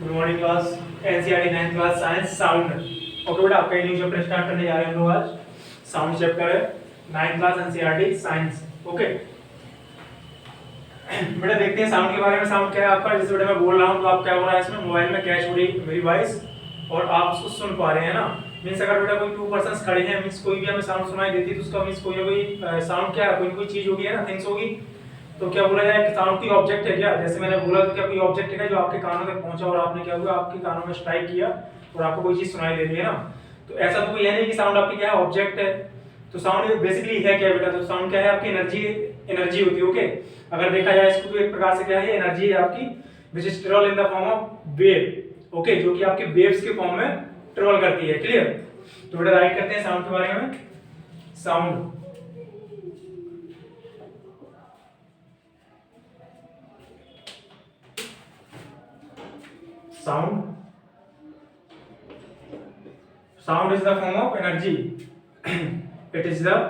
Good morning class. NCERT 9th class science sound. Okay बेटा, आपका new chapter start करने जा रहे हैं हम लोग आज। साउंड चैप्टर है 9th class NCERT science. Okay बेटा, देखते हैं साउंड के बारे में। साउंड क्या है आपका? जैसे बेटा मैं बोल रहा हूँ तो आप क्या हो रहा है इसमें मोबाइल में कैच हो रही मेरी वॉइस और आप उसको सुन पा रहे हैं ना। मीन्स अगर बेटा कोई 2 पर्सन खड़े हैं, मीन्स कोई भी हमें साउंड सुनाई देती है तो उसका मीन्स कोई ना कोई साउंड क्या है, कोई ना कोई चीज होगी है ना, थिंग्स होगी। तो क्या बोला जाए कि साउंड की ऑब्जेक्ट है क्या? जैसे मैंने बोला तो क्या कोई ऑब्जेक्ट है जो आपके कानों तक पहुंचा और आपने क्या हुआ, आपके कानों में स्ट्राइक किया और आपको कोई चीज सुनाई दे रही है ना। तो ऐसा तो कोई है नहीं कि साउंड आपकी क्या है, ऑब्जेक्ट है। तो साउंड बेसिकली है क्या बेटा? तो साउंड क्या है आपकी एनर्जी होती है। ओके, अगर देखा जाए इसको तो एक प्रकार से क्या है, एनर्जी है आपकी which is travel in the form of wave. Okay, जो कि आपके वेव्स के फॉर्म में ट्रेवल करती है। क्लियर? तो बेटा राइट करते हैं साउंड के बारे में। Sound sound is the form of energy. it is the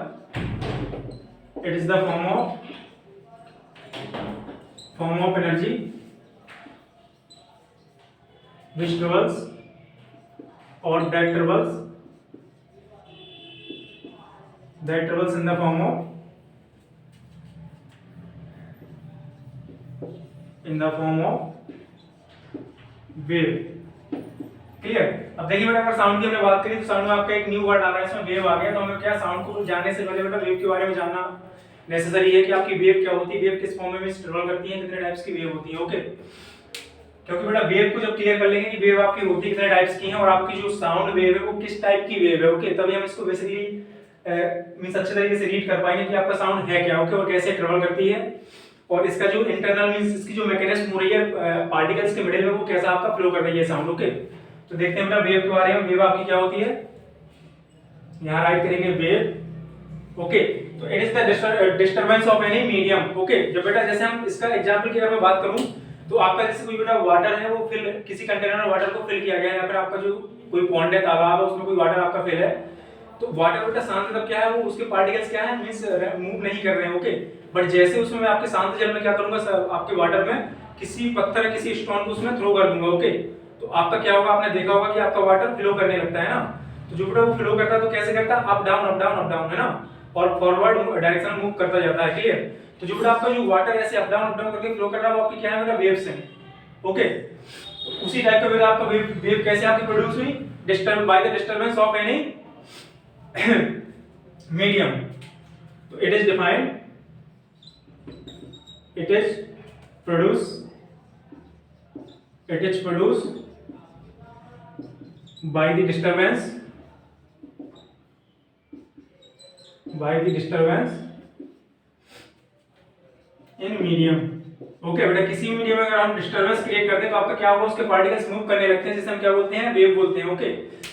form of energy which travels or that travels in the form of wave. Clear? अब देखिए बेटा, अगर साउंड की हमने बात करी तो साउंड में आपका एक न्यू वर्ड आ रहा है, इसमें वेव आ गया। तो हमें क्या, साउंड को जानने से पहले बेटा वेव के बारे में जानना नेसेसरी है कि आपकी वेव क्या होती है, वेव किस फॉर्म में ट्रेवल करती है, कितने टाइप्स की वेव होती है। ओके, क्योंकि बेटा वेव को जब क्लियर कर लेंगे कि वेव आपकी होती कितने टाइप्स की हैं और आपकी जो साउंड वेव है वो किस टाइप की वेव है, ओके, तभी हम इसको बेसिकली मींस अच्छे तरीके से रीड कर पाएंगे कि आपका साउंड है क्या, ओके, और कैसे ट्रेवल करती है और इसका जो इंटरनल मींस इसकी जो मैकेनिज्म हो रही है पार्टिकल्स के मिडिल में वो कैसा आपका फ्लो कर रही है साउंड। ओके, तो देखते हैं बेटा वेव के बारे में। वेव आपकी क्या होती है, यहां राइट करेंगे वेव। ओके, तो it is the disturbance of any medium. Okay, जब बेटा जैसे हम इसका एग्जांपल की अगर मैं बात करूं तो आपका जैसे कोई बेटा वाटर है, वो फिल किसी कंटेनर में वाटर को फिल किया गया है, या फिर आपका जो कोई पॉन्ड है, तालाब है, उसमें कोई वाटर आपका फिल है, तो वाटर बेटा शांत मतलब क्या है, वो उसके पार्टिकल्स क्या है, मींस मूव नहीं कर रहे हैं। ओके, बट जैसे उसमें मैं आपके शांत जल में क्या करूंगा, आपके वाटर में किसी पत्थर किसी स्टोन को उसमें थ्रो कर दूंगा। ओके, तो आपका क्या होगा, आपने देखा होगा कि आपका वाटर फ्लो करने लगता है ना। तो जो बेटा वो फ्लो करता है तो कैसे करता है, up down up down up down, है ना, और फॉरवर्ड डायरेक्शन में मूव करता जाता है। क्लियर? तो जो बेटा आपका जो वाटर ऐसे अप डाउन करके फ्लो कर रहा है वो आपकी क्या है बेटा, वेव्स हैं। ओके, तो उसी टाइप का बेटा आपका वेव कैसे आपकी प्रोड्यूस हुई, disturb by the disturbance of any medium. तो it is defined, it is produced by the disturbance in medium। Okay बेटा, किसी मीडियम में अगर हम डिस्टरबेंस क्रिएट करते हैं तो आपका क्या होगा, उसके पार्टिकल्स मूव करने लगते हैं, जिसे हम क्या बोलते हैं, वेव बोलते हैं। ओके,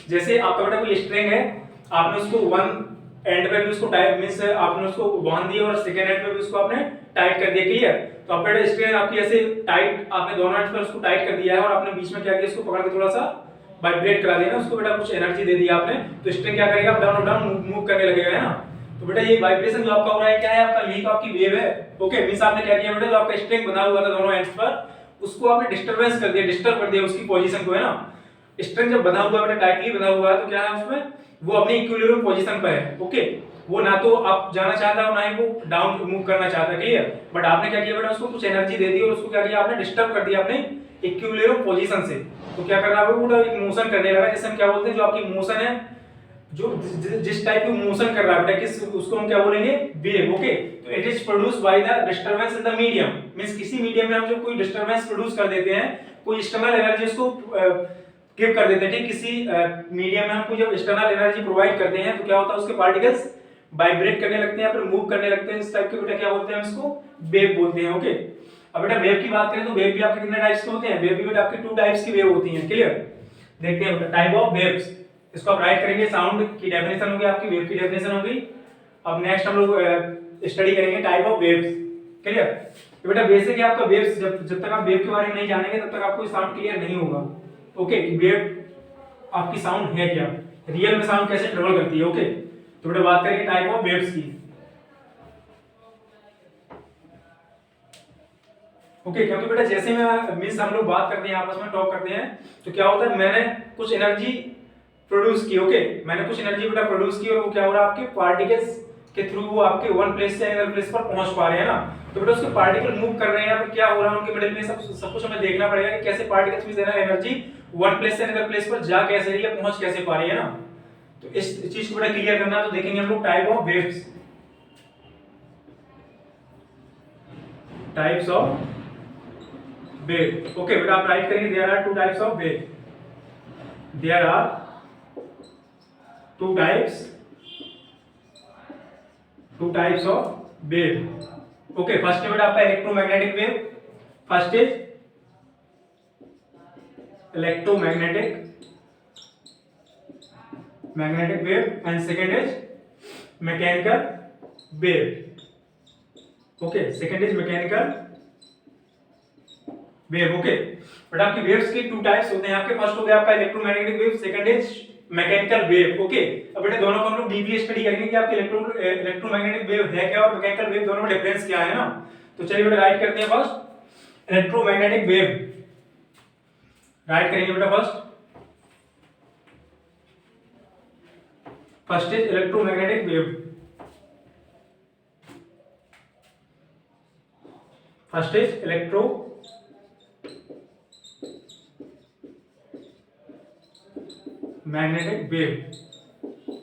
जैसे आपका बेटा कोई स्ट्रिंग है, आपने उसको वन एंड पे भी उसको टाइट मींस आपने उसको बांध दिया और सेकंड एंड पे भी उसको आपने टाइट कर दिया। क्लियर? तो आप बेटा स्ट्रिंग आपकी ऐसे टाइट, आपने दोनों एंड पर उसको टाइट कर दिया है और आपने बीच में क्या किया, इसको पकड़ के थोड़ा सा वाइब्रेट करा दिया ना, उसको बेटा कुछ एनर्जी दे दी आपने, तो स्ट्रिंग क्या करेगा, अप डाउन मूव करने लगेगा, है ना। तो बेटा ये वाइब्रेशन जो आपका हो रहा है क्या है आपका, यही तो आपकी वेव है। ओके, मींस आपने क्या किया बेटा, जो आपका स्ट्रिंग बना हुआ था दोनों एंड्स पर, उसको आपने डिस्टरबेंस कर दिया, डिस्टर्ब कर दिया उसकी पोजीशन को, है ना। स्ट्रिंग जब बना हुआ है बेटा, टाइटली बना हुआ है, तो क्या है उसमें, वो अपनी इक्विलिब्रियम पोजीशन पर है। ओके, वो ना तो अप जाना चाहता है और ना ही वो डाउन मूव करना चाहता है। क्लियर? बट आपने क्या किया बेटा, उसको कुछ एनर्जी दे दी और उसको क्या किया आपने, डिस्टर्ब कर दिया अपने इक्विलिब्रियम पोजीशन से। तो क्या कर रहा है वो, एक मोशन करने लगा, जिसे हम क्या बोलते हैं, जो आपकी मोशन है, जो जिस टाइप की मोशन कर रहा है बेटा, किस उसको हम क्या बोलेंगे, वेव। ओके, तो it is produced by the disturbance in the medium. Means किसी मीडियम में हम जब कोई डिस्टरबेंस प्रोड्यूस कर देते हैं, कोई एक्सटर्नल एनर्जी उसको गिव कर देते हैं, ठीक, किसी मीडियम में हम कोई जब एक्सटर्नल एनर्जी प्रोवाइड करते हैं तो क्या होता है, उसके पार्टिकल्स वाइब्रेट करने लगते हैं, फिर मूव करने लगते हैं, इस टाइप के बेटा क्या बोलते हैं, इसको वेव बोलते हैं। ओके, अब बेटा वेव की बात करें तो वेव भी आपके कितने टाइप्स के होते हैं, वेव भी बेटा आपके 2 टाइप्स की वेव होती हैं। क्लियर? देखते हैं बेटा टाइप ऑफ वेव्स। इसको आप राइट करेंगे, साउंड की डेफिनेशन होगी आपकी, वेव की डेफिनेशन होगी। अब नेक्स्ट हम लोग स्टडी करेंगे टाइप ऑफ वेव्स। क्लियर? तो बेटा बेसिक है आपका वेव्स, जब तक आप वेव के बारे में नहीं जानेंगे तब तक आपको साउंड क्लियर नहीं होगा। ओके, कि वेव आपकी साउंड है क्या, रियल में साउंड कैसे ट्रेवल करती है। ओके, तो बेटा बात करेंगे टाइप ऑफ वेव्स की। ओके क्योंकि बेटा जैसे मैं मीन्स हम लोग बात करते हैं आपस में टॉक करते हैं तो क्या होता है मैंने कुछ एनर्जी प्रोड्यूस की। ओके मैंने कुछ एनर्जी बेटा प्रोड्यूस की और वो क्या हो रहा है आपके पार्टिकल्स के थ्रू वो आपके वन प्लेस से अनदर प्लेस पर पहुंच पा रहे हैं ना। तो बेटा उसके पार्टिकल मूव कर रहे हैं या फिर क्या हो रहा है उनके मिडिल में सब कुछ हमें देखना पड़ेगा कि कैसे पार्टिकल्स में देना एनर्जी वन प्लेस से अनदर प्लेस पर जा कैसे रही है पहुंच कैसे पा रही है ना। तो इस चीज को बेटा क्लियर करना तो देखेंगे हम लोग type of waves. Types of wave. Okay बेटा आप राइट करेंगे there are two types of wave. There are two types of wave. Okay first है बेटा आपका electromagnetic wave. First is magnetic wave and second is mechanical wave. Okay second is mechanical wave. Okay but आपकी waves के two types होते हैं आपके। First हो गया आपका electromagnetic wave, second is mechanical wave. Okay अब बेटा दोनों को हम लोग डीपली स्टडी करेंगे कि आपके इलेक्ट्रोमैग्नेटिक वेव है क्या और मैकेनिकल वेव दोनों में डिफरेंस क्या है ना। तो चलिए बेटा राइट करते हैं फर्स्ट इलेक्ट्रोमैग्नेटिक वेव। राइट करेंगे बेटा first is electromagnetic wave. First is magnetic wave.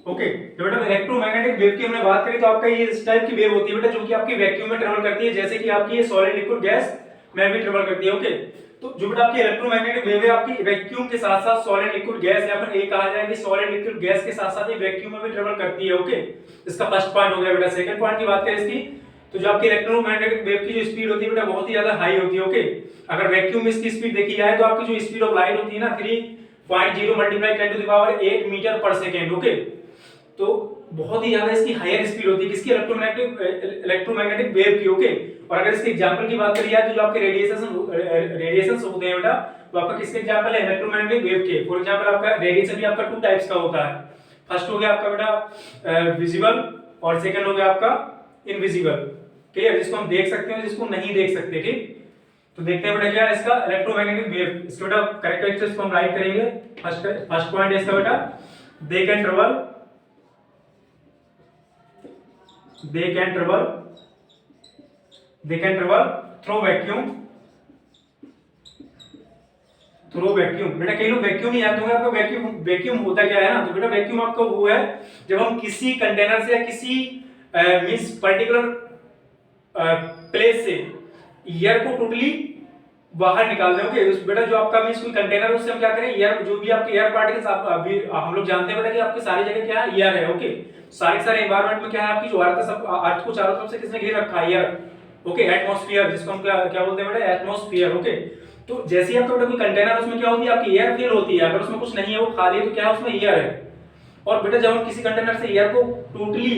Okay तो बेटा इलेक्ट्रोमैग्नेटिक वेव की हमने बात करी तो आपका ये इस टाइप की वेव होती है बेटा जो कि आपकी वैक्यूम में ट्रेवल करती है, जैसे कि आपकी ये सॉलिड लिक्विड गैस में भी ट्रेवल करती है। ओके तो जो बेटा आपकी इलेक्ट्रोमैग्नेटिक वेव है आपकी वैक्यूम के साथ साथ सॉलिड लिक्विड गैस या फिर ये कहा जाए कि सॉलिड लिक्विड गैस के साथ साथ ये वैक्यूम में भी ट्रेवल करती है। ओके इसका फर्स्ट पॉइंट हो गया बेटा। सेकंड पॉइंट की बात करें इसकी तो जो आपकी इलेक्ट्रोमैग्नेटिक वेव की जो स्पीड होती है बेटा बहुत ही ज्यादा हाई होती है। ओके अगर वैक्यूम में इसकी स्पीड देखी जाए तो आपकी जो स्पीड ऑफ लाइट होती है ना 3.0 multiply 10 to the power 8 metre per second. Okay तो बहुत ही ज्यादा इसकी हायर स्पीड होती है किसकी इलेक्ट्रोमैग्नेटिक वेव की। ओके और अगर इसके एग्जांपल की बात करी जाए तो जो आपके रेडिएशंस होते हैं बेटा तो आपका किसके एग्जांपल है इलेक्ट्रोमैग्नेटिक वेव के। फॉर एग्जांपल आपका रेडिएशन भी आपका टू टाइप्स का होता है। फर्स्ट हो गया आपका बेटा विजिबल और सेकंड हो गया आपका इनविजिबल। क्लियर जिसको हम देख सकते हैं जिसको नहीं देख सकते। ठीक तो देखते हैं बेटा क्या है इसका इलेक्ट्रोमैग्नेटिक वेव। इसके बेटा कैरेक्टरिस्टिक्स को हम राइट करेंगे। फर्स्ट पॉइंट है इसका बेटा दे कैन ट्रेवल थ्रू वैक्यूम। बेटा कई लोग वैक्यूम नहीं जानते होंगे आपको वैक्यूम होता क्या है ना। तो बेटा वैक्यूम आपका वो है जब हम किसी कंटेनर से या किसी मींस पर्टिकुलर प्लेस से एयर को टोटली बाहर निकाल दें। ओके बेटा जो आपका मींस कोई कंटेनर उससे हम क्या करें एयर जो भी आपके एयर पार्टिकल्स आप अभी हम लोग जानते हैं बेटा कि आपकी सारी जगह क्या है एयर है। ओके सारे एनवायरनमेंट में क्या है आपकी जो अर्थ को चारों तरफ से किसने घेर रखा है एयर। ओके एटमॉस्फेयर जिसको हम क्या बोलते हैं बेटा एटमॉस्फेयर। ओके तो जैसे ही आपका बेटा कोई कंटेनर उसमें क्या होती है आपकी एयर फिल होती है। अगर उसमें कुछ नहीं है वो खाली है तो क्या है उसमें एयर है। और बेटा जब हम किसी कंटेनर से एयर को टोटली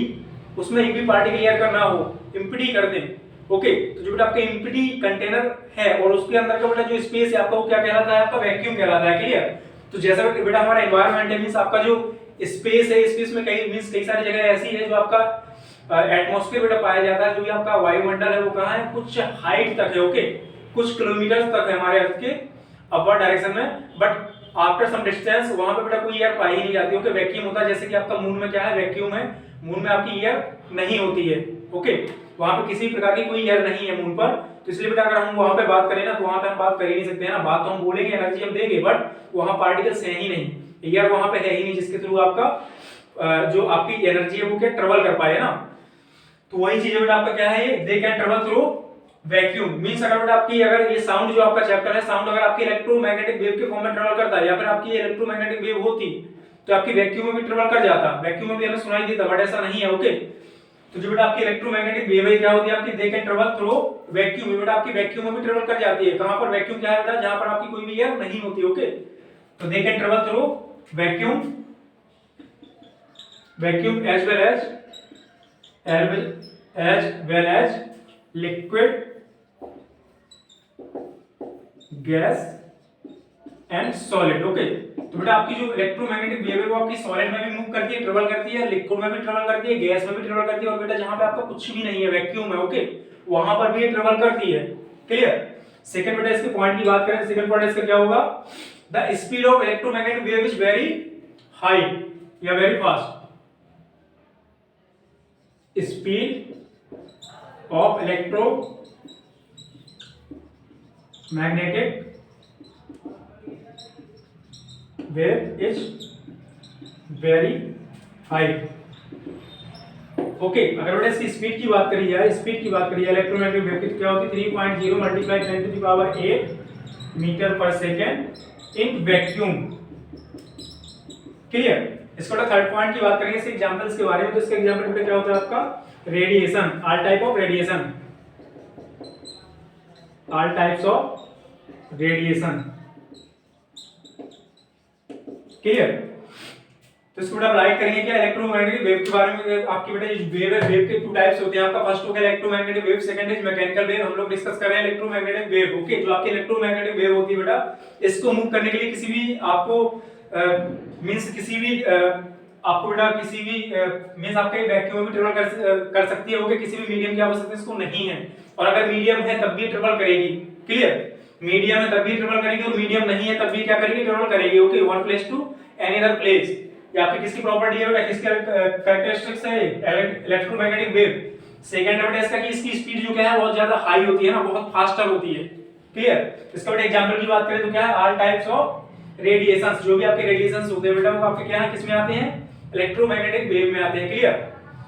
उसमें एक भी पार्टिकल एयर का ना हो एम्प्टी कर दें। ओके तो जो बेटा आपका एम्प्टी कंटेनर है और उसके अंदर का बेटा जो स्पेस है आपका वो क्या कहलाता है आपका वैक्यूम कहलाता है। क्लियर तो जैसा बेटा हमारा एनवायरनमेंट है मींस आपका जो स्पेस है स्पेस में कई सारी जगह ऐसी है जो आपका एटमॉस्फेयर बेटा पाया जाता है। जो भी आपका वायुमंडल है वो कहां है कुछ हाइट तक है। ओके कुछ किलोमीटर तक है हमारे अर्थ के अपवर्ड डायरेक्शन में बट आफ्टर सम डिस्टेंस वहां पे बेटा कोई एयर पाई ही नहीं जाती। ओके वैक्यूम होता है जैसे कि आपका मून में क्या है वैक्यूम है। मून में आपकी एयर नहीं होती है। ओके वहां पे किसी प्रकार की कोई एयर नहीं है मून पर। तो इसलिए बेटा अगर हम वहां पे बात करें ना तो वहां पे हम बात कर ही नहीं सकते हैं ना। बात तो हम बोलेंगे एनर्जी हम देंगे बट वहां पार्टिकल्स है ही नहीं एयर वहां पे है ही नहीं जिसके थ्रू आपका जो आपकी एनर्जी है वो क्या ट्रेवल कर पाए ना। तो वही चीज बेटा आपका क्या है ये दे can travel through vacuum. Means अगर बेटा आपकी अगर ये साउंड जो आपका चैप्टर है साउंड अगर आपकी इलेक्ट्रोमैग्नेटिक वेव के फॉर्म में ट्रेवल करता है या फिर आपकी इलेक्ट्रोमैग्नेटिक वेव होती तो आपकी वैक्यूम में भी ट्रेवल कर जाता। वैक्यूम में भी हमें सुनाई देता बट ऐसा नहीं है। ओके तो जो बेटा आपकी इलेक्ट्रोमैग्नेटिक वेव है क्या होती है आपकी दे कैन ट्रेवल थ्रू वैक्यूम। बेटा आपकी वैक्यूम में भी ट्रेवल कर जाती है। कहां पर वैक्यूम क्या है बेटा जहां पर आपकी कोई भी एयर नहीं होती। ओके तो they can travel through vacuum as well as liquid gas and solid. Okay तो बेटा आपकी जो इलेक्ट्रोमैग्नेटिक वेव है वो आपकी सॉलिड में भी मूव करती है ट्रेवल करती है लिक्विड में भी ट्रेवल करती है गैस में भी ट्रेवल करती है और बेटा जहां पे आपका कुछ भी नहीं है वैक्यूम है। ओके वहां पर भी ये ट्रेवल करती है। क्लियर सेकंड बेटा इसके पॉइंट की बात करें, सेकंड पॉइंट इसका क्या होगा, the speed of electromagnetic wave is very high या very fast. Speed of electromagnetic wave is very high. Okay, अगर बेटा इसकी स्पीड की बात करी जाए, स्पीड की बात करी जाए इलेक्ट्रोमैग्नेटिक वेव की, क्या होती है 3.0 multiply 10 to the power 8 metre per second in vacuum. Clear. इसको थर्ड पॉइंट की बात करेंगे इसके एग्जांपल्स के बारे में, तो इसका एग्जांपल बेटा क्या होता है आपका, radiation, all type of radiation, all types of radiation. Clear. तो इसको बेटा राइट करेंगे क्या, इलेक्ट्रोमैग्नेटिक वेव के बारे में। आपकी बेटा ये वेव है, वेव के टू टाइप्स होते हैं आपका, फर्स्ट हो गया electromagnetic wave, second is mechanical wave. हम लोग डिस्कस कर रहे हैं इलेक्ट्रोमैग्नेटिक वेव। ओके, जो आपकी इलेक्ट्रोमैग्नेटिक वेव होती है बेटा, इसको मूव करने के लिए किसी भी आपको मींस किसी भी आपको बेटा किसी भी मींस आपके वैक्यूम में भी ट्रेवल कर सकती है। ओके, किसी भी मीडियम की आवश्यकता इसको नहीं है, और अगर मीडियम है तब भी ट्रेवल करेगी। क्लियर। मीडियम है तब भी ट्रेवल करेगी, और मीडियम नहीं है तब भी क्या करेगी, ट्रेवल करेगी। Okay, one place to any other place. ये आपकी किसकी प्रॉपर्टी है बेटा, किसकी कैरेक्टरिस्टिक्स है इलेक्ट्रोमैग्नेटिक वेव। सेकंड है बेटा इसका कि इसकी स्पीड जो क्या है बहुत ज्यादा हाई होती है ना, बहुत फास्टर होती है। क्लियर। इसका बेटा एग्जांपल की बात करें तो क्या है, ऑल टाइप्स ऑफ रेडिएशंस, जो भी आपके रेडिएशंस होते हैं बेटा वो आपके क्या है, किसमें आते हैं, इलेक्ट्रोमैग्नेटिक वेव में आते हैं। क्लियर।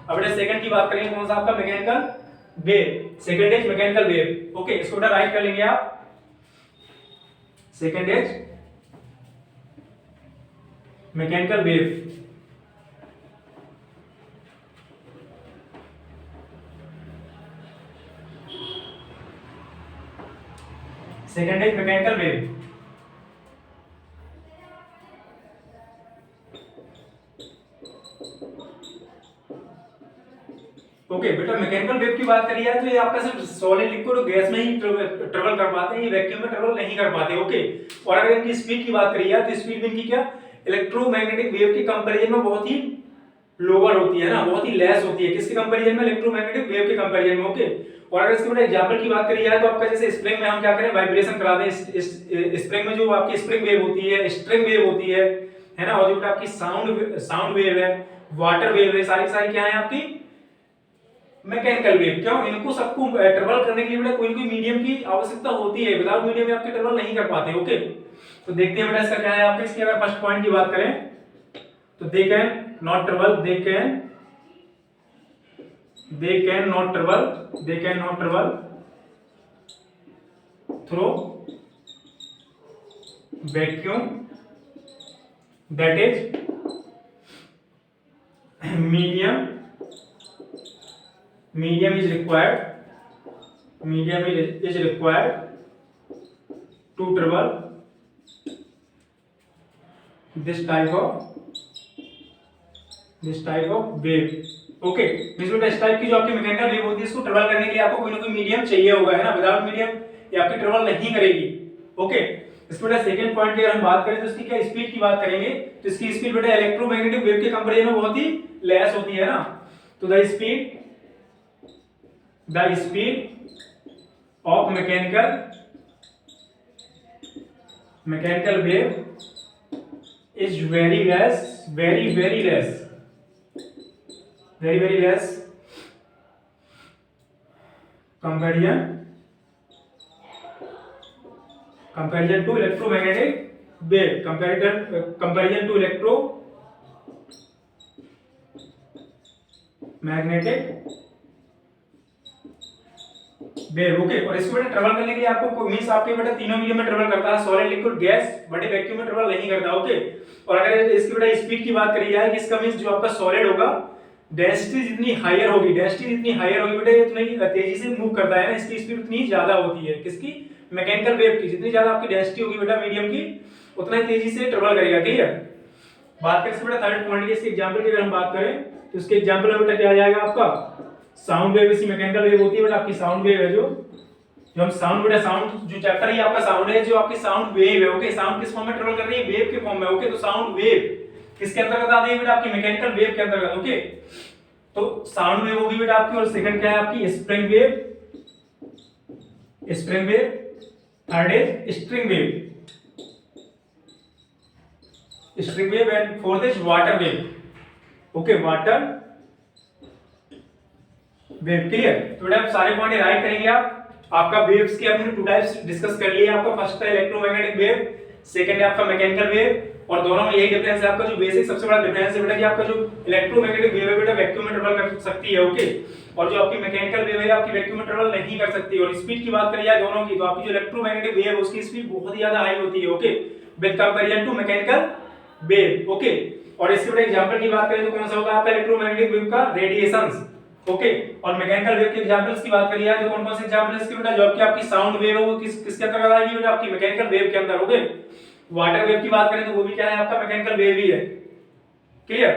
अब बेटा सेकंड की बात करेंगे, कौन सा आपका, mechanical wave. Second is mechanical wave. Okay, इसको बेटा राइट कर लेंगे आप, second is mechanical wave. Second is mechanical wave. Okay बेटा, मैकेनिकल वेव की बात करी जाए तो ये आपका सिर्फ सॉलिड, लिक्विड और गैस में ही ट्रेवल कर पाते हैं, ये वैक्यूम में ट्रेवल नहीं कर पाते। ओके, और अगर इनकी स्पीड की बात करी जाए तो स्पीड इनकी क्या इलेक्ट्रोमैग्नेटिक वेव के कंपैरिजन में बहुत ही लोअर होती है ना, बहुत ही लेस होती है। किसके कंपैरिजन में, इलेक्ट्रोमैग्नेटिक वेव के कंपैरिजन में। ओके, और अगर इसके बेटा एग्जांपल की बात करी जाए तो आपका जैसे स्प्रिंग में हम क्या करें, वाइब्रेशन करा दें। स्प्रिंग में जो आपकी स्प्रिंग वेव होती है, स्ट्रिंग वेव होती है ना, और जो बेटा आपकी साउंड वेव है, वाटर वेव है, सारी सारी क्या है आपकी मैकेनिकल वेव। क्यों, इनको सबको ट्रेवल करने के लिए बेटा कोई ना कोई मीडियम की आवश्यकता होती है, विदाउट मीडियम में आपके ट्रेवल नहीं कर पाते। ओके, तो देखते हैं बेटा इसका क्या है आपके, इसके अगर फर्स्ट पॉइंट की बात करें तो they can not travel, they can not travel through vacuum, that is medium is required to travel this type of wave. Okay, इस टाइप की जो आपकी मैकेनिकल वेव होती है इसको ट्रेवल करने के लिए आपको कोई ना कोई मीडियम चाहिए होगा, है ना, विदाउट मीडियम ये आपकी ट्रेवल नहीं करेगी। ओके, इसके बेटा सेकंड पॉइंट की अगर हम बात करें तो इसकी क्या स्पीड की बात करेंगे, तो इसकी स्पीड बेटा इलेक्ट्रोमैग्नेटिक वेव के कंपैरिजन में बहुत ही लेस होती है ना। तो the speed of mechanical wave is very less comparison to electromagnetic wave, comparison to electromagnetic wave. Okay, और इसको बेटा ट्रेवल करने के लिए आपको मींस आपके बेटा तीनों मीडियम में ट्रेवल करता है, solid, liquid, gas, but vacuum में ट्रेवल नहीं करता। ओके, और अगर इसकी बेटा स्पीड की बात करी जाए कि इसका मींस जो आपका सॉलिड होगा, डेंसिटी जितनी हायर होगी बेटा उतनी तेजी से मूव करता है ना, इसकी स्पीड उतनी ज्यादा होती है। किसकी, मैकेनिकल वेव की। जितनी ज्यादा आपकी डेंसिटी होगी बेटा मीडियम की, उतना ही तेजी से ट्रेवल करेगा। क्लियर। बात करें बेटा थर्ड पॉइंट की, इसके एग्जांपल की अगर हम बात करें तो इसके एग्जांपल में बेटा क्या आ जाएगा आपका, साउंड वेव। इसी मैकेनिकल वेव होती है बेटा आपकी साउंड वेव है, जो हम साउंड बेटा साउंड जो चैप्टर है आपका साउंड है, जो आपकी साउंड वेव है। ओके, साउंड किस फॉर्म में ट्रेवल कर रही है, वेव के फॉर्म में। ओके, तो साउंड वेव किसके अंतर्गत आती है बेटा, आपकी मैकेनिकल वेव के अंतर्गत। ओके, तो साउंड वेव होगी बेटा आपकी, और सेकंड क्या है आपकी spring wave. Third is string wave and fourth is water wave. Okay, water wave. Clear? तो बेटा आप सारे पॉइंट राइट करेंगे। आप आपका वेव्स के अपने टू टाइप्स डिस्कस कर लिए। आपका फर्स्ट है इलेक्ट्रोमैग्नेटिक वेव, सेकंड है आपका मैकेनिकल वेव। और दोनों में यही डिफरेंस है आपका, जो बेसिक सबसे बड़ा डिफरेंस है बेटा कि आपका जो इलेक्ट्रोमैग्नेटिक वेव है बेटा वैक्यूम में ट्रेवल कर सकती है। ओके, और जो आपकी मैकेनिकल वेव है आपकी वैक्यूम में ट्रेवल नहीं कर सकती। और स्पीड की बात करिए दोनों की, तो आपकी जो इलेक्ट्रोमैग्नेटिक वेव है उसकी स्पीड बहुत ही ज्यादा हाई होती है। Okay, with comparison to mechanical wave. Okay, और इसके बेटा एग्जांपल की बात करें तो कौन सा होगा आपका इलेक्ट्रोमैग्नेटिक वेव का? रेडिएशंस। ओके, और मैकेनिकल वेव के एग्जांपल्स की बात करिए तो कौन कौन से एग्जांपल्स की बेटा? जो आपकी आपकी साउंड वेव है वो किसके अंतर्गत आएगी बेटा? आपकी मैकेनिकल वेव के अंदर। ओके, वाटर वेव की बात करें तो वो भी क्या है? आपका मैकेनिकल वेव ही है। क्लियर?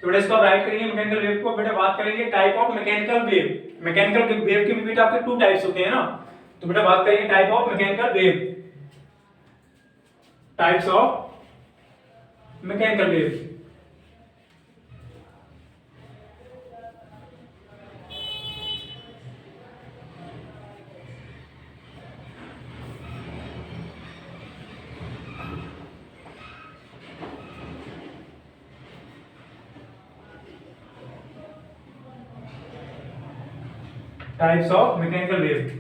तो बेटा इसको आप राइट करेंगे मैकेनिकल वेव को। बेटा बात करेंगे type of mechanical wave. Mechanical wave के भी बेटा आपके टू टाइप्स होते हैं ना, तो बेटा बात करेंगे type of mechanical wave, types of mechanical wave. Types of mechanical wave.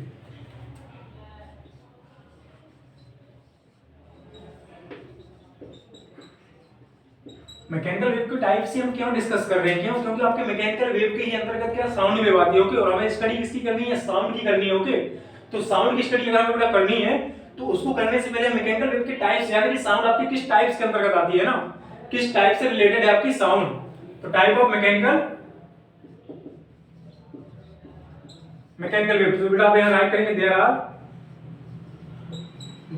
Mechanical wave के टाइप से हम क्यों डिस्कस कर रहे हैं? क्यों? क्योंकि आपके मैकेनिकल वेव के ही अंतर्गत क्या साउंड वेव आती है। ओके, और हमें स्टडी किसकी करनी है? साउंड की करनी है। ओके, तो साउंड की स्टडी अगर हमें बेटा करनी है तो उसको करने से पहले मैकेनिकल वेव के टाइप्स यानी कि साउंड आपकी किस टाइप्स के अंतर्गत आती है ना, किस टाइप से रिलेटेड है आपकी साउंड। तो टाइप ऑफ मैकेनिकल वेव। तो बेटा आप यहां राइट करेंगे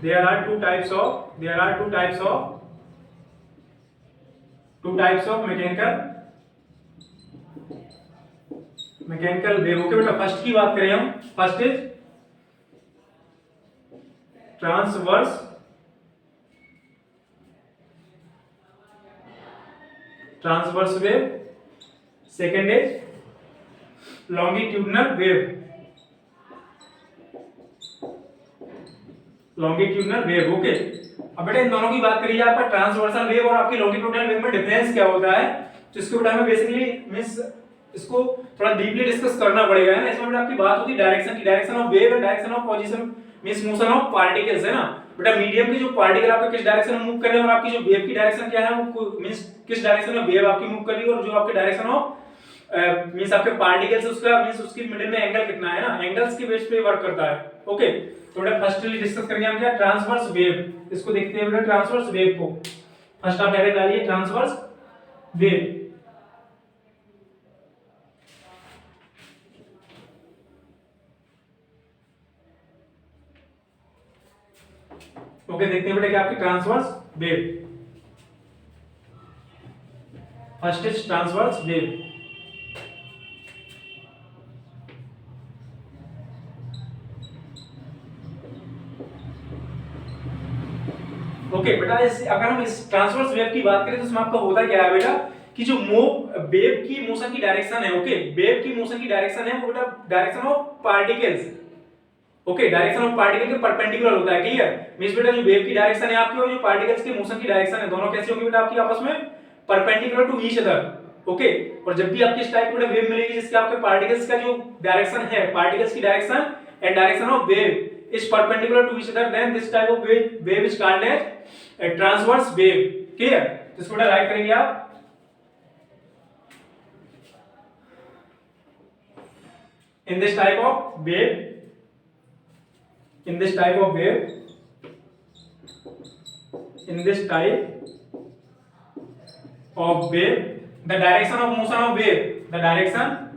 there are two types of mechanical wave. Okay बेटा, फर्स्ट की बात करें हम, first is transverse wave, second is longitudinal wave. Okay, अब बेटा इन दोनों की बात करिए, आपका ट्रांसवर्सल वेव और आपकी लॉन्गिट्यूडनल वेव में डिफरेंस क्या होता है? तो इसको बेटा हमें बेसिकली मींस इसको थोड़ा डीपली डिस्कस करना पड़ेगा, है ना। इसमें बेटा आपकी बात होती है डायरेक्शन की, direction of wave and direction of position means motion of particles, है ना। बेटा मीडियम के जो पार्टिकल आपके किस डायरेक्शन में मूव कर रहे हैं और आपकी जो वेव की डायरेक्शन क्या है वो मींस किस डायरेक्शन में वेव आपकी मूव कर रही है, और जो आपके डायरेक्शन ऑफ मींस आपके पार्टिकल्स उसका मींस उसके मिडिल में एंगल कितना है ना, एंगल्स के बेस पे वर्क करता है। ओके, तो बेटा फर्स्टली डिस्कस करेंगे हम क्या? Transverse wave. इसको देखते हैं बेटा ट्रांसवर्स वेव को। फर्स्ट आप हेडिंग डालिए ट्रांसवर्स वेव। ओके, देखते हैं बेटा क्या आपकी transverse wave. First is transverse wave. Okay बेटा, अगर हम इस ट्रांसवर्स वेव की बात करें तो इसमें आपका होता क्या है बेटा कि जो वेव की मोशन की डायरेक्शन है, ओके, वेव की मोशन की डायरेक्शन है वो बेटा direction of particles. Okay, direction of particle के परपेंडिकुलर होता है। क्लियर? मींस बेटा जो वेव की डायरेक्शन है आपकी और जो पार्टिकल्स के मोशन की डायरेक्शन है दोनों कैसी होंगी बेटा आपकी आपस में? Perpendicular to each other. Okay, और जब भी आपकी इस टाइप की वेव मिलेगी जिसके आपके पार्टिकल्स का जो डायरेक्शन है, पार्टिकल्स की direction and direction of wave is perpendicular to each other, then this type of wave is called as a transverse wave. Clear? तो इसको बेटा राइट करेंगे आप in this type of wave, in this type of wave, in this type of wave, the direction of motion of wave, the direction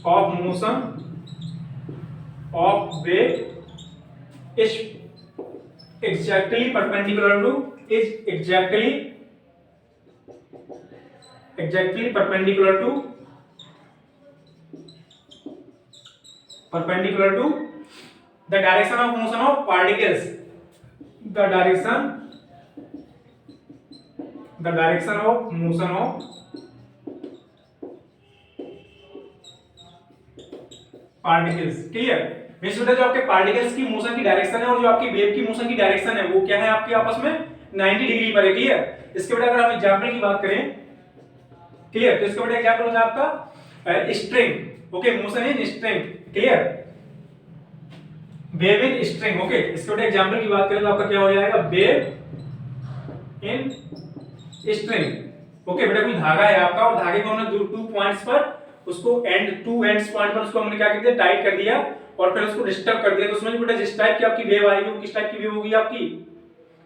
of motion of wave is exactly perpendicular to the direction of motion of particles, the direction of motion of particles. Clear? Means बेटा जो आपके particles की motion की direction है और जो आपकी wave की मोशन की डायरेक्शन है वो क्या है आपके आपस में 90 डिग्री पर है। क्लियर? इसके बेटा अगर हम एग्जांपल की बात करें, क्लियर, तो इसके बेटा एग्जांपल होता है आपका string. Okay, motion in string. Clear? Wave in string. Okay, इसके बेटा एग्जांपल की बात करें तो आपका क्या हो जाएगा, वेव इन स्ट्रिंग। ओके बेटा, कोई धागा है आपका और धागे को हमने टू पॉइंट्स पर उसको टू एंड्स पॉइंट पर उसको हमने क्या कर दिया, टाइट कर दिया और फिर उसको डिस्टर्ब कर दिया। तो उसमें बेटा जिस टाइप की आपकी वेव आएगी वो किस टाइप की वेव होगी आपकी।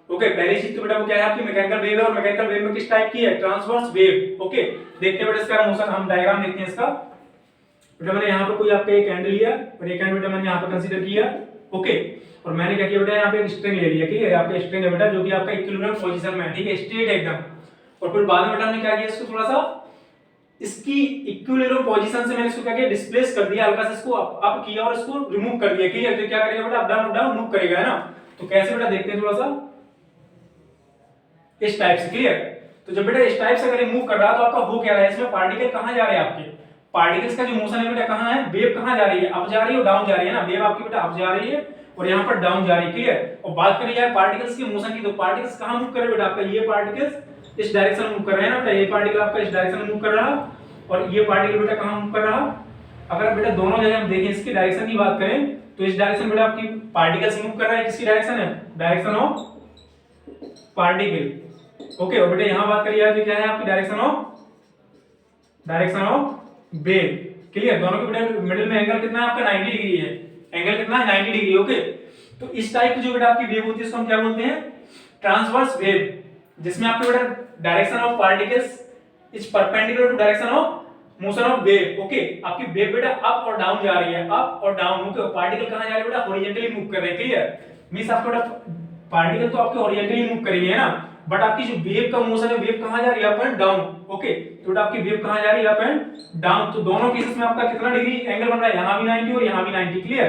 ओके, पहली चीज तो बेटा वो क्या है आपकी मैकेनिकल वेव है और मैकेनिकल वेव में किस टाइप की है, ट्रांसवर्स वेव। ओके, देखते हैं बेटा इसका मोशन, हम डायग्राम देखते हैं इसका। बेटा मैंने यहाँ पर कोई आपका एक एंड लिया और एक एंड बेटा मैंने यहाँ पर कंसीडर किया। ओके, और मैंने क्या किया बेटा, यहाँ पे एक स्ट्रिंग ले लिया। ठीक है, आपका स्ट्रिंग है बेटा जो कि आपका इक्विलिब्रियम पोजीशन में है। ठीक है, स्ट्रेट एकदम। और फिर बाद में बेटा हमने क्या किया, इसको थोड़ा सा इसकी इक्विलिब्रियम पोजीशन से मैंने इसको क्या किया, डिस्प्लेस कर दिया, हल्का सा इसको अप किया और इसको रिमूव कर दिया। क्लियर? तो क्या करेगा बेटा, अप डाउन मूव करेगा, है ना। तो कैसे बेटा देखते हैं थोड़ा सा इस टाइप से। क्लियर? तो जब बेटा इस टाइप से अगर मूव कर रहा है तो आपका हो क्या रहा है, इसमें पार्टिकल कहां जा रहे हैं आपके, पार्टिकल्स का जो मोशन है बेटा कहां है, वेव कहां जा रही है, अप जा रही है और डाउन जा रही है ना। वेव आपकी बेटा अप जा रही है और यहाँ पर डाउन जा रही है। क्लियर? और बात करें यार पार्टिकल्स के मोशन की, तो पार्टिकल्स कहां मूव कर रहे हैं बेटा, आपका ये पार्टिकल्स इस डायरेक्शन में मूव कर रहे हैं ना बेटा, ये पार्टिकल आपका इस डायरेक्शन में मूव कर रहा है और ये पार्टिकल बेटा कहां मूव कर रहा। अगर बेटा दोनों जगह हम देखें इसकी डायरेक्शन की बात करें तो इस डायरेक्शन बेटा आपकी पार्टिकल्स मूव कर रहा है, किसकी डायरेक्शन है, डायरेक्शन ऑफ पार्टिकल। ओके, और बेटा यहां बात करिए यार तो क्या है आपकी डायरेक्शन ऑफ वेव। क्लियर? दोनों के बेटा मिडिल में एंगल कितना है आपका, 90 डिग्री है। एंगल कितना है, 90 डिग्री। ओके, तो इस टाइप की जो बेटा आपकी वेव होती है इसको हम क्या बोलते हैं, ट्रांसवर्स वेव, जिसमें आपके बेटा direction of particles is perpendicular to direction of motion of wave. Okay, आपकी वेव बेटा अप और डाउन जा रही है, अप और डाउन। ओके, पार्टिकल कहां जा रहे हैं बेटा, हॉरिजॉन्टली मूव कर रहे हैं। क्लियर? मींस आपका बेटा पार्टिकल तो आपके हॉरिजॉन्टली मूव करेंगे, है ना, बट आपकी जो वेव का मोशन है, वेव कहां जा रही है, अप एंड डाउन। ओके, तो बेटा आपकी वेव कहां जा रही है, अप एंड डाउन। तो दोनों केसेस में आपका कितना डिग्री एंगल बन रहा है, यहां भी 90 और यहां भी 90। क्लियर?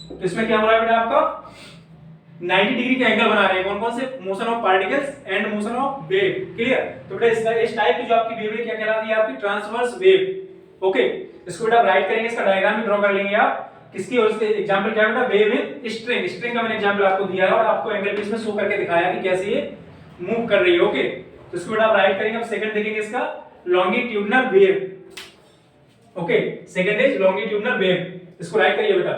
तो इसमें क्या हो रहा है बेटा, आपका 90 डिग्री का एंगल बना रहे हैं। कौन कौन से, motion of particles and motion of wave. Clear? तो बेटा इस टाइप की जो आपकी वेव है क्या कहलाती है, आपकी ट्रांसवर्स वेव। ओके, इसको बेटा राइट करेंगे, इसका डायग्राम भी ड्रॉ कर लेंगे आप। किसकी और इसके एग्जांपल क्या है बेटा, वेव इन स्ट्रिंग। स्ट्रिंग का मैंने एग्जांपल आपको दिया है और आपको एंगल भी इसमें शो करके दिखाया कि कैसे ये मूव कर रही है। ओके, तो इसको बेटा आप राइट करेंगे। अब सेकंड देखेंगे इसका, longitudinal wave. Okay, second is longitudinal wave. इसको राइट करिए बेटा,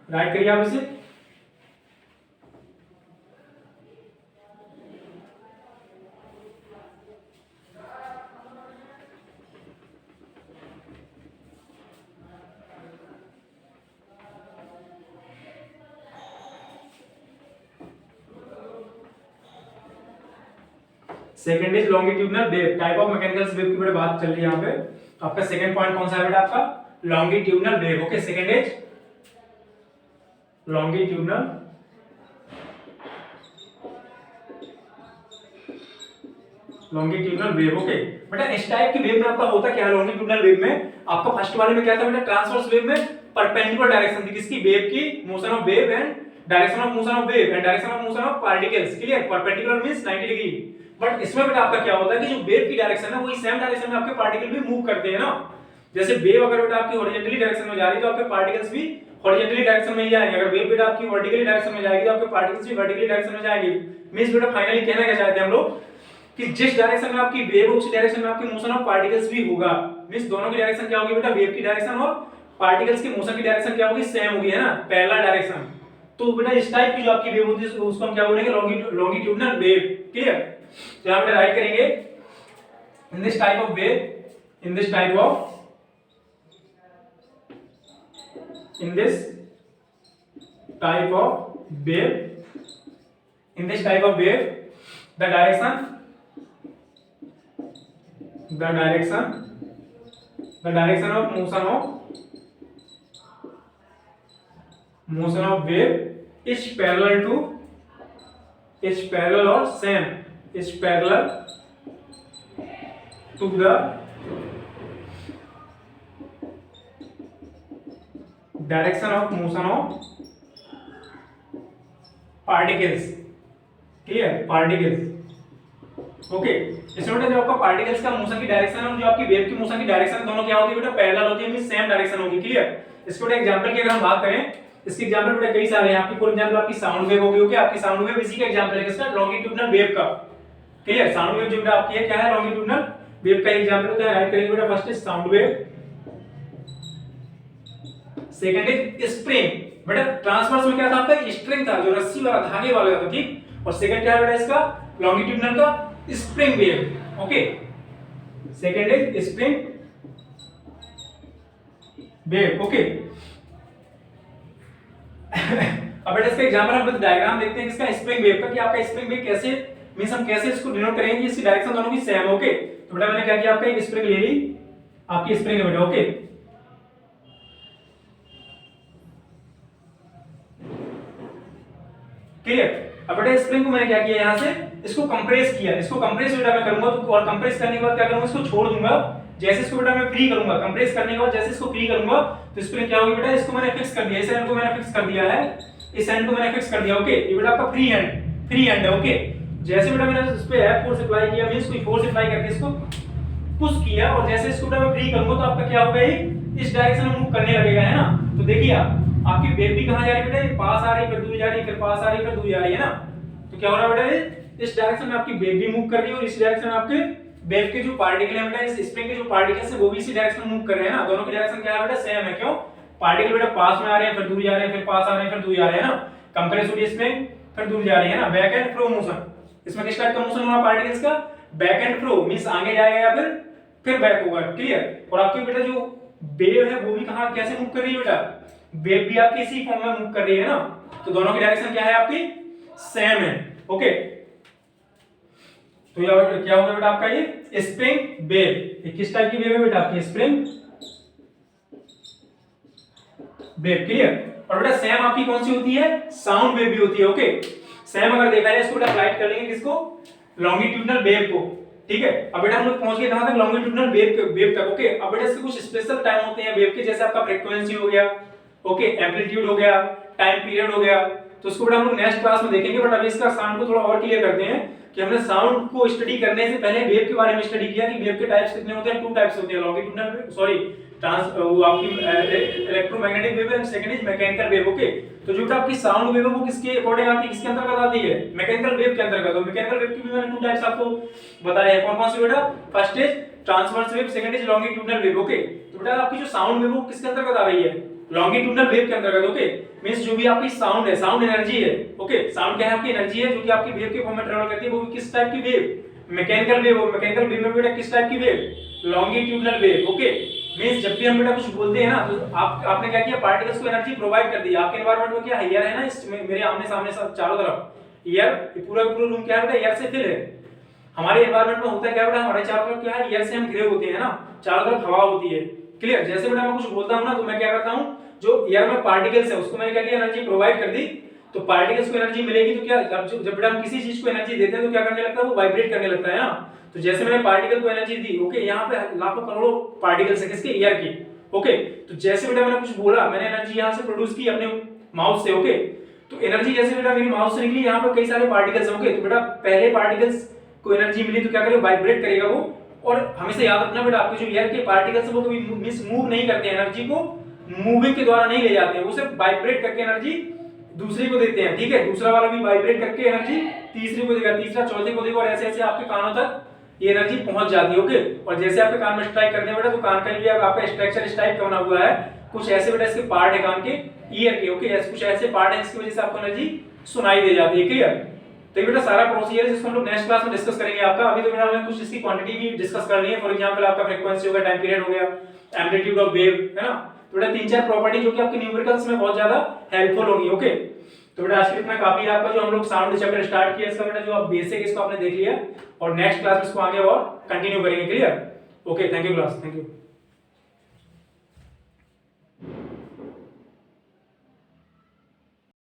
राइट करिए आप इसे। Second is longitudinal wave, type of mechanical wave की बेटा बात चल रही है यहाँ पे। तो आपका सेकंड पॉइंट कौन सा है बेटा, आपका longitudinal wave. Okay, second is longitudinal wave. Okay बेटा, इस टाइप की वेव में आपका होता क्या है, लॉन्गिट्यूडिनल वेव में आपका फर्स्ट वाले में क्या था बेटा, ट्रांसवर्स वेव में परपेंडिकुलर डायरेक्शन थी, किसकी, वेव की, motion of wave and direction of motion of wave and direction of motion of particles. Clear? Perpendicular means 90 degree. But इसमें बेटा आपका क्या होता है कि जो वेव की डायरेक्शन है वही सेम डायरेक्शन में आपके पार्टिकल भी मूव करते हैं ना। जैसे वेव अगर बेटा आपकी हॉरिजॉन्टली डायरेक्शन में जा रही है तो आपके पार्टिकल्स भी हॉरिजॉन्टली डायरेक्शन में ही जाएंगे। अगर वेव बेटा आपकी वर्टिकली डायरेक्शन में जाएगी तो आपके पार्टिकल्स भी वर्टिकली डायरेक्शन में जाएंगे। मींस बेटा फाइनली कहना क्या चाहते हैं हम लोग कि जिस डायरेक्शन में आपकी वेव है उसी डायरेक्शन में आपकी मोशन ऑफ पार्टिकल्स भी होगा। मींस दोनों की डायरेक्शन क्या होगी बेटा, वेव की डायरेक्शन और पार्टिकल्स की मोशन की डायरेक्शन क्या होगी, सेम होगी, है ना, पैरेलल डायरेक्शन। तो बेटा इस टाइप की जो आपकी वेव होती है उसको हम क्या बोलेंगे, लॉन्गिट्यूडिनल वेव। क्लियर? तो यहां पे राइट करेंगे, in this type of wave, in this type of in this type of wave, in this type of wave the direction of motion of wave is parallel or same, is parallel to the direction of motion of particles. Clear? Particles. Okay, इसमें बेटा जो आपका particles का motion की direction और जो आपकी wave की मोशन की डायरेक्शन दोनों क्या होती है बेटा, पैरेलल होती है, मींस सेम डायरेक्शन होगी। क्लियर? इसको बेटा एग्जांपल की अगर हम बात करें, इसके एग्जांपल बेटा कई सारे हैं आपकी। फॉर एग्जांपल आपकी साउंड वेव होगी। ओके, आपकी साउंड वेव इसी का एग्जांपल है, किसका? लॉन्गिट्यूडिनल वेव का। क्लियर? साउंड वेव जो बेटा आपकी है क्या है? लॉन्गिट्यूडिनल वेव का एग्जांपल होता है। राइट करेंगे बेटा, first is sound wave, second is spring. बेटा ट्रांसवर्स में क्या था आपका? स्ट्रिंग था, जो रस्सी वाला, धागे वाला था, ठीक। और सेकंड क्या है बेटा इसका? लॉन्गिट्यूडिनल का spring wave. Okay, second is spring wave. Okay अब बेटा इसका एग्जांपल हम डायग्राम देखते हैं किसका? स्प्रिंग वेव का, कि आपका स्प्रिंग वेव कैसे, मींस हम कैसे इसको डिनोट करेंगे, इसकी डायरेक्शन दोनों की सेम। ओके, तो बेटा मैंने क्या किया, आपका एक स्प्रिंग ले ली, आपकी स्प्रिंग है बेटा। Okay, clear? अब बेटा स्प्रिंग को मैंने क्या किया, यहां से इसको कंप्रेस किया। इसको कंप्रेस बेटा मैं करूंगा तो, और कंप्रेस करने के बाद क्या करूंगा, इसको छोड़ दूंगा। जैसे इसको बेटा मैं फ्री करूंगा, कंप्रेस करने के बाद जैसे इसको फ्री करूंगा तो स्प्रिंग क्या होगी बेटा, इसको मैंने फिक्स कर दिया, इस एंड को मैंने फिक्स कर दिया है, इस एंड को मैंने फिक्स कर दिया। ओके, ये बेटा आपका फ्री एंड है। ओके, जैसे बेटा मैंने इस पे फोर्स अप्लाई किया, मींस कोई फोर्स अप्लाई करके इसको पुश किया, और जैसे इसको बेटा मैं फ्री करूंगा तो आपका क्या होगा, ये इस डायरेक्शन में मूव करने लगेगा, है ना। तो देखिए आपकी वेव भी कहां जा रही है बेटा, पास आ रही है, फिर दूर जा रही है, फिर पास आ रही है, फिर दूर जा रही है ना। तो क्या हो रहा है बेटा, ये इस डायरेक्शन में आपकी वेव भी मूव कर रही है, और इस डायरेक्शन में आपके वेव के जो पार्टिकल है बेटा, इस स्प्रिंग के जो पार्टिकल्स है वो भी इसी डायरेक्शन में मूव कर रहे हैं ना। दोनों की डायरेक्शन क्या है बेटा, सेम है। क्यों? पार्टिकल बेटा पास में आ रहे हैं, फिर दूर जा रहे हैं, फिर पास आ रहे हैं, फिर दूर जा रहे हैं ना। कंप्रेस हो रही है स्प्रिंग, फिर दूर जा रही है ना। बैक एंड फ्रो मोशन, इसमें किस टाइप का मोशन होगा पार्टिकल्स का? बैक एंड फ्रो, मींस आगे जाएगा या फिर बैक होगा। क्लियर? और आपकी बेटा जो वेव है वो भी कहां कैसे मूव कर रही है बेटा, वेव भी आपकी इसी फॉर्म में मूव कर रही है ना। तो दोनों की डायरेक्शन क्या है आपकी, सेम है। ओके, तो यह क्या होगा बेटा आपका, ये स्प्रिंग वेव। किस टाइप की वेव है बेटा आपकी? Spring wave. क्लियर? और बेटा सेम आपकी कौन सी होती है? साउंड वेव भी होती है। ओके, सेम अगर देखा जाए इसको बेटा अप्लाई कर लेंगे किसको? लॉन्गिट्यूडिनल वेव को। ठीक है, अब बेटा हम लोग पहुंच गए कहां तक? लॉन्गिट्यूडिनल वेव तक। ओके, अब बेटा इसके कुछ स्पेशल टाइम होते हैं वेव के, जैसे आपका फ्रीक्वेंसी हो गया, ओके, एम्पलीट्यूड हो गया, टाइम पीरियड हो गया। तो उसको बेटा हम लोग नेक्स्ट क्लास में देखेंगे, बट अभी इसका साउंड को थोड़ा और क्लियर करते हैं कि हमने साउंड को स्टडी करने से पहले वेव के बारे में स्टडी किया कि वेव के टाइप्स कितने होते हैं। 2 टाइप्स होते हैं, लॉन्गिट्यूडिनल सॉरी वो आपकी electromagnetic wave and second is mechanical wave. Okay, तो जो आपकी साउंड वेव है वो किसके अकॉर्डिंग आती है, किसके अंतर्गत आती है? मैकेनिकल वेव के अंतर्गत। तो मैकेनिकल वेव की भी मैंने 2 टाइप्स आपको बताया है। कौन-कौन से बेटा? First is transverse wave, second is longitudinal wave. Okay, तो बेटा आपकी जो साउंड वेव वो किसके अंतर्गत आ रही है? लॉन्गिट्यूडिनल वेव के अंतर्गत। ओके, मींस जो भी आपकी साउंड है, साउंड एनर्जी है। ओके, साउंड क्या है? आपकी एनर्जी है जो कि आपकी वेव के फॉर्म में ट्रैवल करती है, वो भी किस टाइप की वेव? Mechanical wave. और मैकेनिकल वेव में बेटा किस टाइप की wave? Longitudinal wave. Okay, means जब भी हम बेटा कुछ बोलते हैं ना तो आपने क्या किया, पार्टिकल्स को एनर्जी प्रोवाइड कर दी। आपके एनवायरनमेंट में क्या है, एयर है ना, इस मेरे आमने सामने सब चारों तरफ एयर, पूरा रूम क्या है बेटा, एयर से फिल है। हमारे एनवायरनमेंट में होता है क्या बेटा, हमारे चारों तरफ क्या है, एयर से हम घिरे होते हैं ना, चारों तरफ हवा होती है। क्लियर? जैसे बेटा मैं कुछ बोलता हूं ना तो मैं क्या करता हूं, जो एयर में पार्टिकल्स है उसको मैंने क्या किया, एनर्जी प्रोवाइड कर दी। तो पार्टिकल्स को एनर्जी मिलेगी तो क्या, जब बेटा हम किसी चीज को एनर्जी देते हैं तो क्या करने लगता है, वो वाइब्रेट करने लगता है ना। तो जैसे मैंने पार्टिकल को एनर्जी दी, ओके, यहाँ पे लाखों करोड़ों पार्टिकल्स है किसके, एयर के। ओके, तो जैसे बेटा मैंने कुछ बोला, मैंने एनर्जी यहाँ से प्रोड्यूस की अपने माउथ से। ओके, तो एनर्जी जैसे बेटा मेरी माउथ से निकली, यहाँ पे कई सारे पार्टिकल्स हैं। ओके, तो बेटा पहले पार्टिकल्स को एनर्जी मिली तो क्या करेगा, वाइब्रेट करेगा वो। और हमेशा याद रखना बेटा, आपके जो एयर के पार्टिकल्स हैं वो कभी मूव नहीं करते हैं, एनर्जी को मूविंग के द्वारा नहीं ले जाते हैं, वो सिर्फ वाइब्रेट करके एनर्जी दूसरे को देते हैं। ठीक है, दूसरा वाला भी वाइब्रेट करके एनर्जी तीसरे को देगा, तीसरा चौथे को देगा, और ऐसे ऐसे आपके कानों तक ये एनर्जी पहुंच जाती है। ओके, और जैसे आपके कान में स्ट्राइक करते हैं बेटा, तो कान का भी आपका स्ट्रक्चर इस टाइप का बना हुआ है, कुछ ऐसे बेटा इसके पार्ट है कान के, ईयर के। ओके, कुछ ऐसे पार्ट है जिसकी वजह से आपको एनर्जी सुनाई दे जाती है। क्लियर? तो ये बेटा सारा प्रोसीजर है जिसको हम लोग नेक्स्ट क्लास में डिस्कस करेंगे आपका। अभी तो बेटा हमें कुछ इसकी क्वांटिटी भी डिस्कस करनी है। फॉर एग्जांपल आपका फ्रीक्वेंसी हो गया, टाइम पीरियड हो गया, एम्पलीट्यूड ऑफ वेव, है ना। तो बेटा 3-4 प्रॉपर्टी जो कि आपके न्यूमेरिकल्स में बहुत ज्यादा हेल्पफुल होगी। ओके, तो बेटा आज के इतना काफी है आपका, जो हम लोग साउंड चैप्टर स्टार्ट किया इसका बेटा जो आप बेसिक इसको आपने देख लिया, और नेक्स्ट क्लास में इसको आगे और कंटिन्यू करेंगे। Clear? Okay, thank you class, thank you.